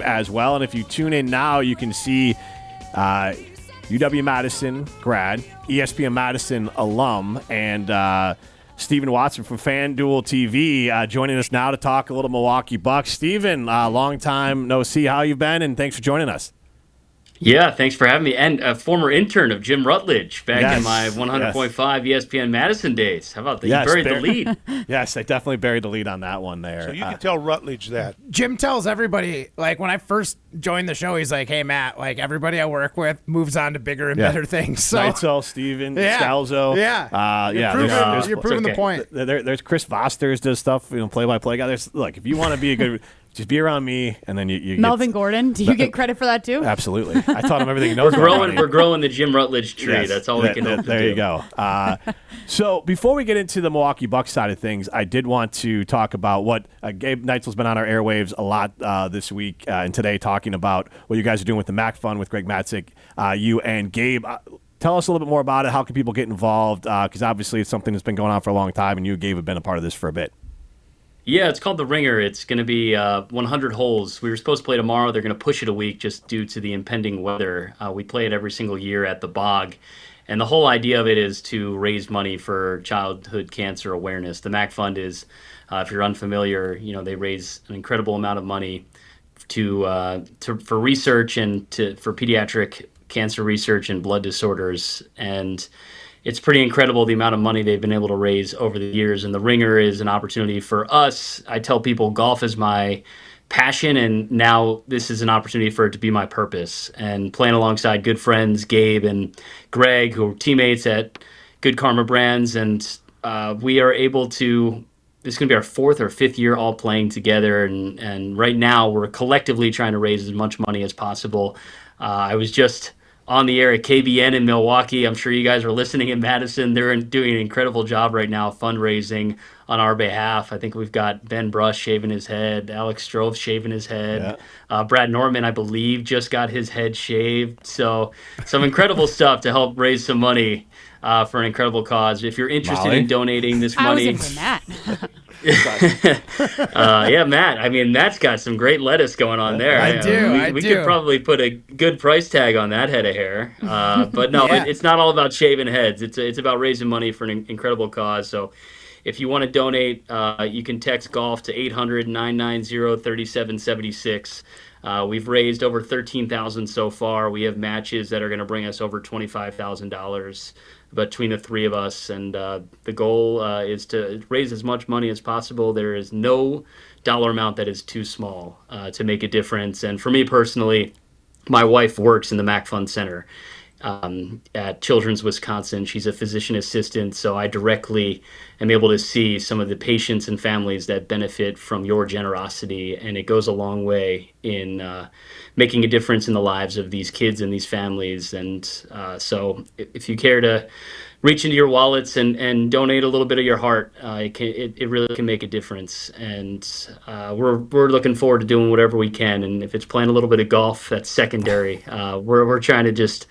as well. And if you tune in now, you can see UW-Madison grad, ESPN Madison alum, and Stephen Watson from FanDuel TV joining us now to talk a little Milwaukee Bucks. Stephen, long time no see. How you been? And thanks for joining us. Yeah, thanks for having me. And a former intern of Jim Rutledge back in my 100.5 ESPN Madison days. How about that? You buried the lead. Yes, I definitely buried the lead on that one there. So you can tell Rutledge that. Jim tells everybody, like, when I first joined the show, he's like, hey, Matt, like, everybody I work with moves on to bigger and better things. So Neitzel, Steven, Scalzo. You're proving the point. There's Chris Vosters does stuff, play-by-play guy. Look, if you want to be a good – just be around me, and then you Melvin Gordon, do you get credit for that too? Absolutely. I taught him everything he knows. We're growing the Jim Rutledge tree. Yes, that's all we can hope to do. There you go. So before we get into the Milwaukee Bucks side of things, I did want to talk about what Gabe Neitzel's been on our airwaves a lot this week and today, talking about what you guys are doing with the Mac Fund with Greg Matzik, you and Gabe. Tell us a little bit more about it. How can people get involved? Because obviously it's something that's been going on for a long time, and you and Gabe have been a part of this for a bit. Yeah, it's called The Ringer. It's going to be 100 holes. We were supposed to play tomorrow. They're going to push it a week just due to the impending weather. We play it every single year at the Bog. And the whole idea of it is to raise money for childhood cancer awareness. The MAC Fund is, if you're unfamiliar, they raise an incredible amount of money for research and for pediatric cancer research and blood disorders. And it's pretty incredible the amount of money they've been able to raise over the years. And The Ringer is an opportunity for us. I tell people golf is my passion, and now this is an opportunity for it to be my purpose. And playing alongside good friends, Gabe and Greg, who are teammates at Good Karma Brands. And we are able to, this is going to be our 4th or 5th year all playing together. And right now we're collectively trying to raise as much money as possible. I was just on the air at KBN in Milwaukee. I'm sure you guys are listening in Madison. They're doing an incredible job right now fundraising on our behalf. I think we've got Ben Brush shaving his head, Alex Strove shaving his head. Yeah. Brad Norman, I believe, just got his head shaved. So some incredible stuff to help raise some money for an incredible cause. If you're interested in donating this money. I was in for Matt. Matt. I mean, Matt's got some great lettuce going on there. I do. We could probably put a good price tag on that head of hair. But no, it's not all about shaving heads. It's about raising money for an incredible cause. So if you want to donate, you can text golf to 800-990-3776. We've raised over $13,000 so far. We have matches that are going to bring us over $25,000 between the three of us, and the goal is to raise as much money as possible. There is no dollar amount that is too small to make a difference. And for me personally, my wife works in the Mac Fund Center at Children's Wisconsin. She's a physician assistant, so I directly am able to see some of the patients and families that benefit from your generosity, and it goes a long way in making a difference in the lives of these kids and these families. And so if you care to reach into your wallets and donate a little bit of your heart, it really can make a difference. And we're looking forward to doing whatever we can. And if it's playing a little bit of golf, that's secondary. We're trying to just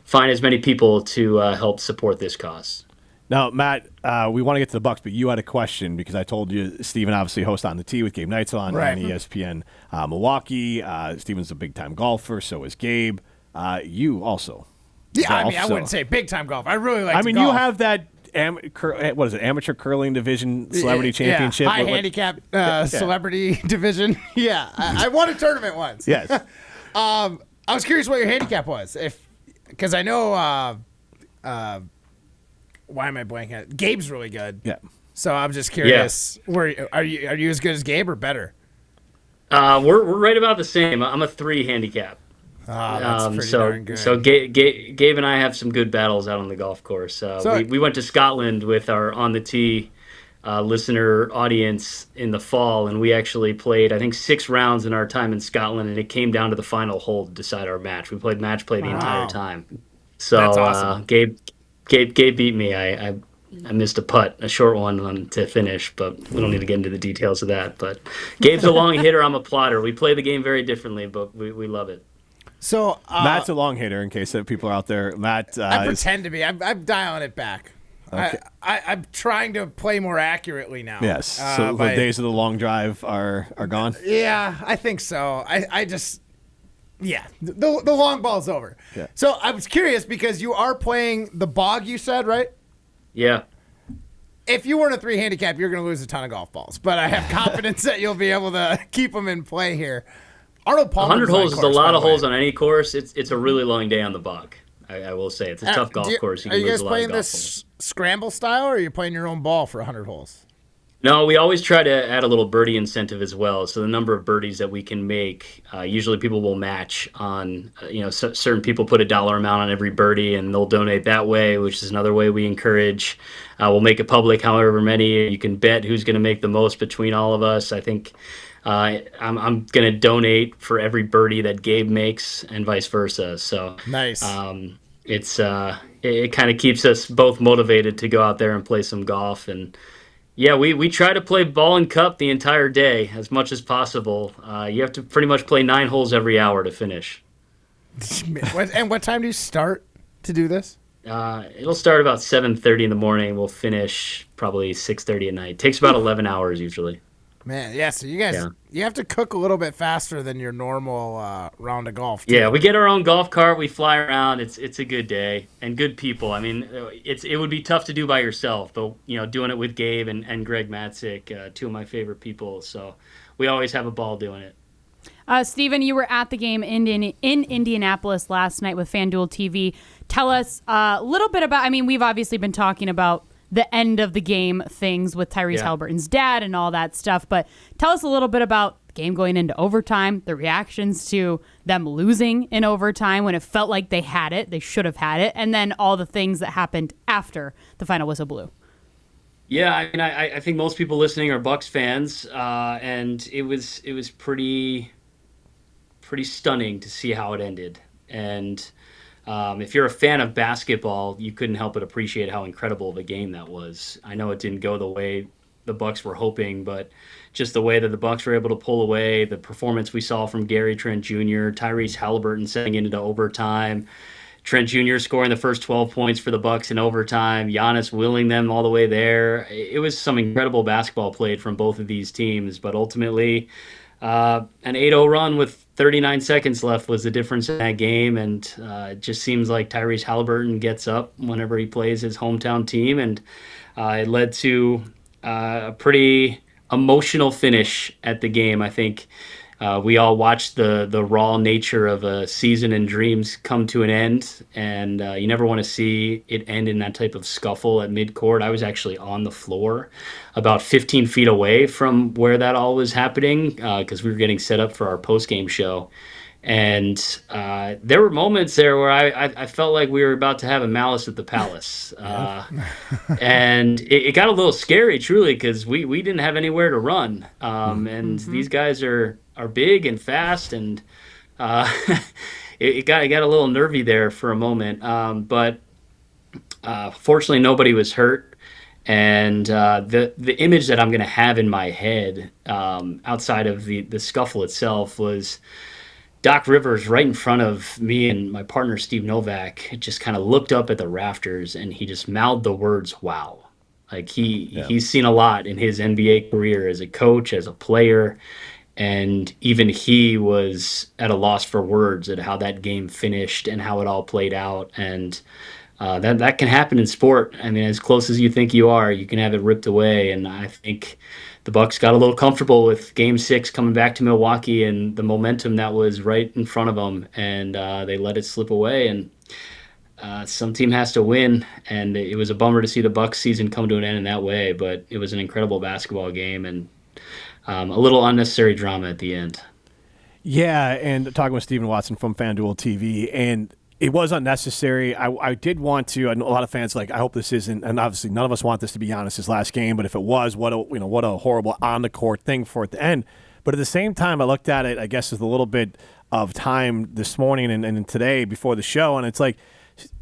find as many people to help support this cause. Now, Matt, we want to get to the Bucks, but you had a question because I told you Steven obviously hosts On the Tee with Gabe Neitzel on ESPN Milwaukee. Steven's a big-time golfer, so is Gabe. You also. Yeah, golf, I wouldn't say big-time golf. I really like to golf. You have that, amateur curling division celebrity championship? High handicap celebrity division. Yeah, I won a tournament once. Yes. I was curious what your handicap was, because I know why am I blanking? Gabe's really good. Yeah. So I'm just curious. Yeah. Are you as good as Gabe or better? We're right about the same. I'm a 3 handicap. Oh, that's pretty darn good. So Gabe and I have some good battles out on the golf course. We went to Scotland with our On the Tee listener audience in the fall, and we actually played, I think, 6 rounds in our time in Scotland, and it came down to the final hole to decide our match. We played match play the entire time. So that's awesome. Gabe beat me. I missed a putt, a short one to finish, but we don't need to get into the details of that. But Gabe's a long hitter. I'm a plotter. We play the game very differently, but we love it. So Matt's a long hitter, in case that people are out there. Matt, I pretend to be. I'm dialing it back. Okay. I'm trying to play more accurately now. Yes. So the days of the long drive are gone? Yeah, I think so. I just, the long ball's over. Yeah. So I was curious because you are playing the Bog, you said, right? Yeah. If you weren't a 3 handicap, you're going to lose a ton of golf balls. But I have confidence that you'll be able to keep them in play here. Arnold Palmer. 100 holes is a lot of holes on any course. It's a really long day on the Bog. I will say it's a tough golf course. Are you guys playing this scramble style, or are you playing your own ball for 100 holes? No, we always try to add a little birdie incentive as well. So the number of birdies that we can make, usually people will match on, certain people put $1 amount on every birdie and they'll donate that way, which is another way we encourage. We'll make it public, however many. You can bet who's going to make the most between all of us. I think I'm going to donate for every birdie that Gabe makes and vice versa. So nice. It kind of keeps us both motivated to go out there and play some golf. And yeah, we try to play ball and cup the entire day as much as possible. You have to pretty much play 9 holes every hour to finish. And what time do you start to do this? It'll start about 7:30 in the morning. We'll finish probably 6:30 at night. Takes about 11 hours usually. Man, yeah, so you guys, you have to cook a little bit faster than your normal round of golf, too. Yeah, we get our own golf cart. We fly around. It's a good day and good people. I mean, it would be tough to do by yourself, but, doing it with Gabe and Greg Matzik, 2 of my favorite people. So we always have a ball doing it. Steven, you were at the game in Indianapolis last night with FanDuel TV. Tell us a little bit about, we've obviously been talking about the end of the game things with Tyrese Halliburton's dad and all that stuff, but tell us a little bit about the game going into overtime, the reactions to them losing in overtime when it felt like they had it, they should have had it, and then all the things that happened after the final whistle blew. Yeah, I think most people listening are Bucks fans, and it was pretty stunning to see how it ended. And if you're a fan of basketball, you couldn't help but appreciate how incredible of a game that was. I know it didn't go the way the Bucks were hoping, but just the way that the Bucks were able to pull away, the performance we saw from Gary Trent Jr., Tyrese Halliburton setting into overtime, Trent Jr. scoring the first 12 points for the Bucks in overtime, Giannis willing them all the way there. It was some incredible basketball played from both of these teams, but ultimately an 8-0 run with 39 seconds left was the difference in that game, and it just seems like Tyrese Halliburton gets up whenever he plays his hometown team, and it led to a pretty emotional finish at the game. I think we all watched the raw nature of a season and dreams come to an end, and you never want to see it end in that type of scuffle at midcourt. I was actually on the floor about 15 feet away from where that all was happening because we were getting set up for our post-game show. And there were moments there where I felt like we were about to have a Malice at the Palace. And it got a little scary, truly, because we didn't have anywhere to run. And these guys are big and fast, and it got a little nervy there for a moment. But fortunately, nobody was hurt. And the image that I'm going to have in my head outside of the scuffle itself was Doc Rivers right in front of me and my partner Steve Novak just kind of looked up at the rafters and he just mouthed the words, "Wow." Like he's seen a lot in his NBA career as a coach, as a player, and even he was at a loss for words at how that game finished and how it all played out. And that can happen in sport. I mean, as close as you think you are, you can have it ripped away. And I think the Bucks got a little comfortable with Game 6 coming back to Milwaukee and the momentum that was right in front of them, and they let it slip away. And some team has to win, and it was a bummer to see the Bucks season come to an end in that way. But it was an incredible basketball game and a little unnecessary drama at the end. Yeah, and talking with Stephen Watson from FanDuel TV, and it was unnecessary. I did want to. I know a lot of fans I hope this isn't, and obviously none of us want this to be Giannis' last game. But if it was, what a horrible on the court thing for it to end. But at the same time, I looked at it, I guess, with a little bit of time this morning and today before the show, and it's like,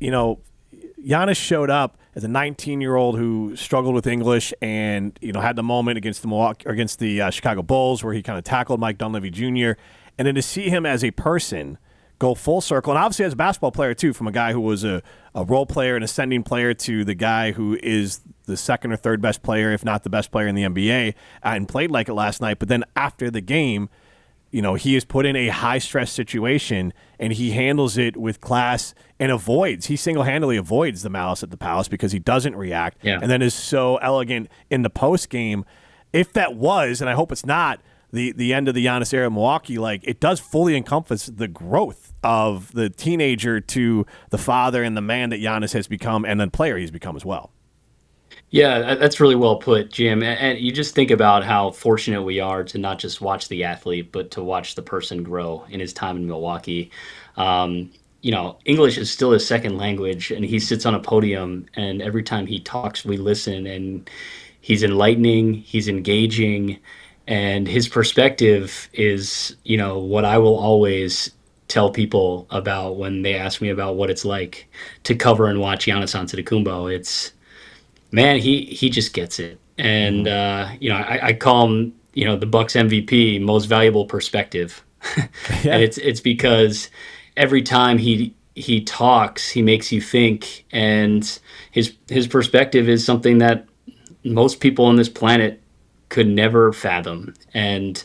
Giannis showed up as a 19-year-old who struggled with English and had the moment against the Chicago Bulls where he kind of tackled Mike Dunleavy Jr. And then to see him as a person go full circle. And obviously as a basketball player too, from a guy who was a role player, an ascending player, to the guy who is the second or third best player, if not the best player in the NBA, and played like it last night. But then after the game, he is put in a high-stress situation, and he handles it with class and he single-handedly avoids the malice at the palace because he doesn't react, and then is so elegant in the post-game. If that was, and I hope it's not, the end of the Giannis era in Milwaukee, it does fully encompass the growth of the teenager to the father and the man that Giannis has become, and then player he's become as well. Yeah, that's really well put, Jim. And you just think about how fortunate we are to not just watch the athlete, but to watch the person grow in his time in Milwaukee. English is still his second language, and he sits on a podium, and every time he talks, we listen, and he's enlightening, he's engaging, and his perspective is, what I will always tell people about when they ask me about what it's like to cover and watch Giannis Antetokounmpo. It's, man, he just gets it. And, I call him, the Bucks MVP, most valuable perspective. Yeah. And it's because every time he talks, he makes you think, and his perspective is something that most people on this planet could never fathom. And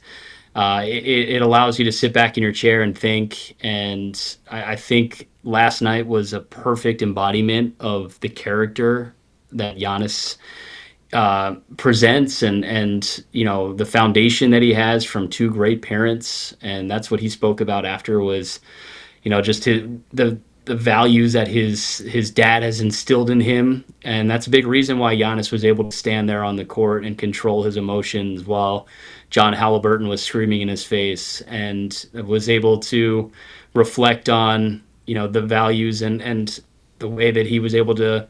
it allows you to sit back in your chair and think. And I think last night was a perfect embodiment of the character that Giannis presents, and the foundation that he has from two great parents. And that's what he spoke about after was, just the values that his dad has instilled in him. And that's a big reason why Giannis was able to stand there on the court and control his emotions while John Halliburton was screaming in his face, and was able to reflect on, the values and the way that he was able to,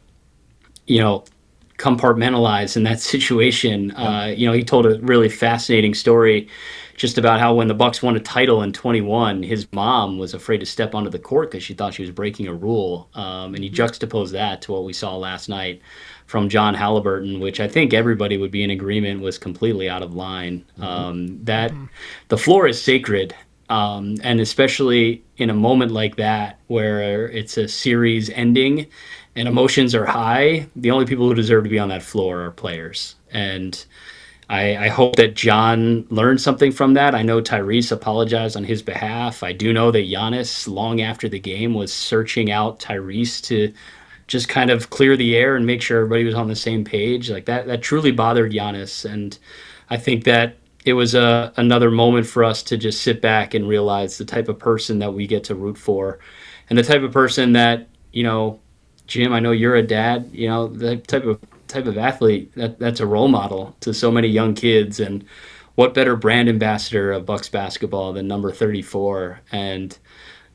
compartmentalize in that situation. He told a really fascinating story just about how when the Bucks won a title in 21, his mom was afraid to step onto the court because she thought she was breaking a rule. And he juxtaposed that to what we saw last night from John Halliburton, which I think everybody would be in agreement was completely out of line. That the floor is sacred. And especially in a moment like that, where it's a series ending and emotions are high, the only people who deserve to be on that floor are players. And I hope that John learned something from that. I know Tyrese apologized on his behalf. I do know that Giannis, long after the game, was searching out Tyrese to just kind of clear the air and make sure everybody was on the same page. That truly bothered Giannis. And I think that it was another moment for us to just sit back and realize the type of person that we get to root for, and the type of person that, Jim, I know you're a dad, the type of athlete that's a role model to so many young kids. And what better brand ambassador of Bucks basketball than number 34? And,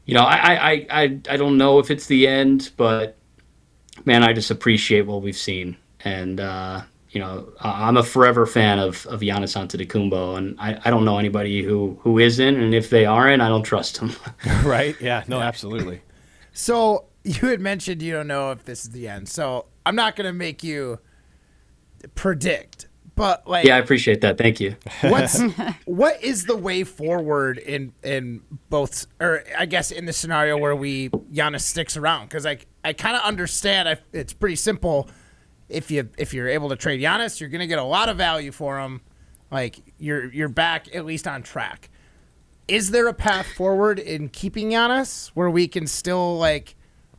I don't know if it's the end, but man, I just appreciate what we've seen. And, I'm a forever fan of Giannis Antetokounmpo, and I don't know anybody who isn't, and if they aren't, I don't trust them. Right? Yeah. No, absolutely. So you had mentioned you don't know if this is the end, so I'm not going to make you predict, but yeah, I appreciate that. Thank you. What is the way forward in both, or I guess in the scenario where Giannis sticks around? Because I kind of understand. It's pretty simple. If you're able to trade Giannis, you're going to get a lot of value for him. You're back at least on track. Is there a path forward in keeping Giannis where we can still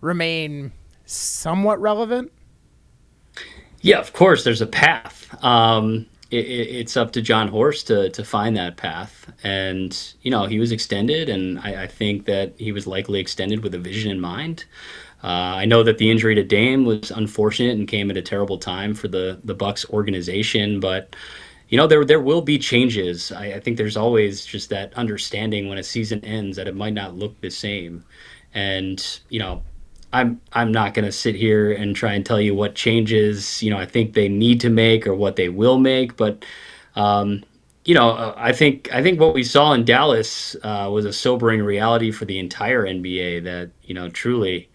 remain somewhat relevant? Yeah, of course, there's a path. It's up to John Horst to find that path. And, he was extended, and I think that he was likely extended with a vision in mind. I know that the injury to Dame was unfortunate and came at a terrible time for the Bucks organization, but there will be changes. I think there's always just that understanding when a season ends that it might not look the same. And I'm not going to sit here and try and tell you what changes I think they need to make or what they will make, but I think what we saw in Dallas was a sobering reality for the entire NBA that truly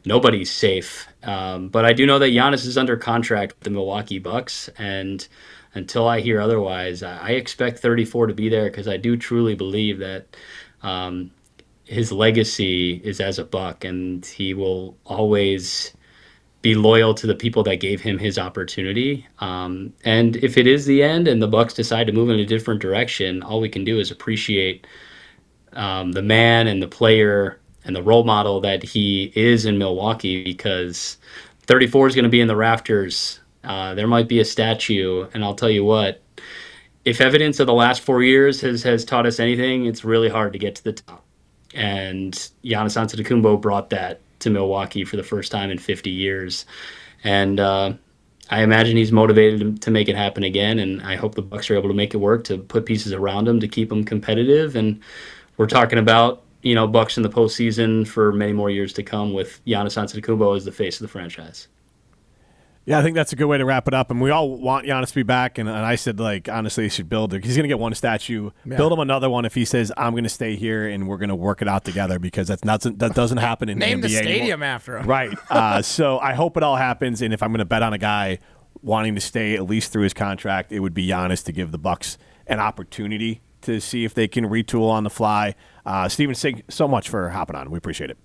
nobody's safe. But I do know that Giannis is under contract with the Milwaukee Bucks, and until I hear otherwise, I expect 34 to be there, because I do truly believe that his legacy is as a Buck, and he will always be loyal to the people that gave him his opportunity. And if it is the end and the Bucks decide to move in a different direction, all we can do is appreciate the man and the player and the role model that he is in Milwaukee, because 34 is going to be in the rafters. There might be a statue, and I'll tell you what, if evidence of the last 4 years has taught us anything, it's really hard to get to the top. And Giannis Antetokounmpo brought that to Milwaukee for the first time in 50 years. And I imagine he's motivated to make it happen again, and I hope the Bucks are able to make it work, to put pieces around him to keep him competitive. And we're talking about, Bucks in the postseason for many more years to come with Giannis Antetokounmpo as the face of the franchise. Yeah, I think that's a good way to wrap it up. And we all want Giannis to be back. And I said, honestly, he should build it. He's going to get one statue. Yeah. Build him another one if he says, I'm going to stay here and we're going to work it out together, because that doesn't happen in the NBA Name the stadium anymore. after him. Right. So I hope it all happens. And if I'm going to bet on a guy wanting to stay at least through his contract, it would be Giannis, to give the Bucks an opportunity to see if they can retool on the fly. Steven, thank you so much for hopping on. We appreciate it.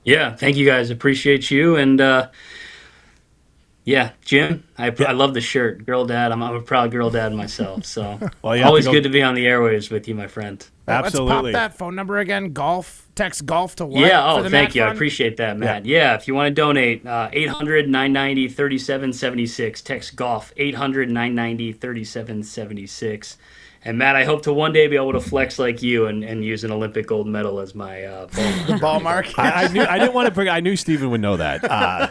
Yeah, thank you guys. Appreciate you. And yeah, Jim, I love the shirt. Girl dad, I'm a proud girl dad myself. So always good to be on the airwaves with you, my friend. Absolutely. Let's pop that phone number again. Golf. Text golf to what? Yeah, thank you. I appreciate that, Matt. Yeah, if you want to donate, 800-990-3776. Text golf, 800-990-3776. And Matt, I hope to one day be able to flex like you and use an Olympic gold medal as my ball mark. I didn't want to bring. I knew Steven would know that,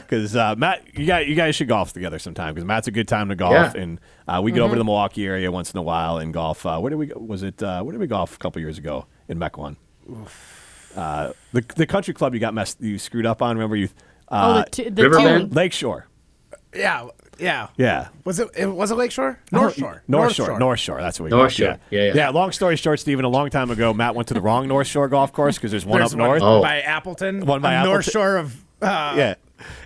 because Matt, you guys should golf together sometime, because Matt's a good time to golf, and we get over to the Milwaukee area once in a while and golf. Where did we go? Where did we golf a couple years ago in Mequon? The country club you screwed up on. Remember you? the Riverbend? Lakeshore. Yeah. Was it Lakeshore? North Shore. That's what we North Shore. Yeah. Long story short, Steven, a long time ago, Matt went to the wrong North Shore golf course, because there's one up north. By Appleton. One by Appleton. North Shore of. Yeah.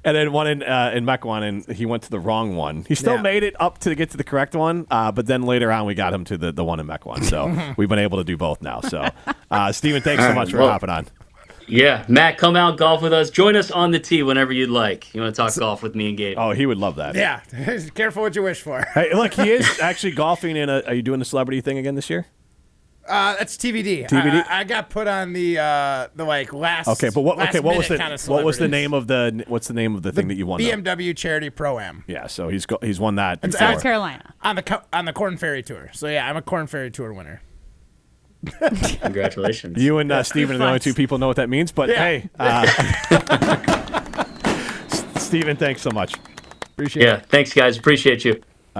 And then one in Mequon, and he went to the wrong one. He still made it up to get to the correct one, but then later on we got him to the one in Mequon. So we've been able to do both now. So, Steven, thanks so much for hopping on. Yeah, Matt, come out, golf with us. Join us on the tee whenever you'd like. You want to talk golf with me and Gabe? Oh, he would love that. Yeah, careful what you wish for. Hey, look, he is actually golfing in are you doing the celebrity thing again this year? That's TBD. I got put on the last. Okay, but what was the name of the thing that you won? BMW Charity Pro-Am. Yeah, so he's won that. It's South Carolina on the Corn Ferry Tour. So yeah, I'm a Corn Ferry Tour winner. Congratulations. You and Steven are the only two people know what that means, but hey, Steven, thanks so much. Appreciate it. Yeah, thanks guys. Appreciate you.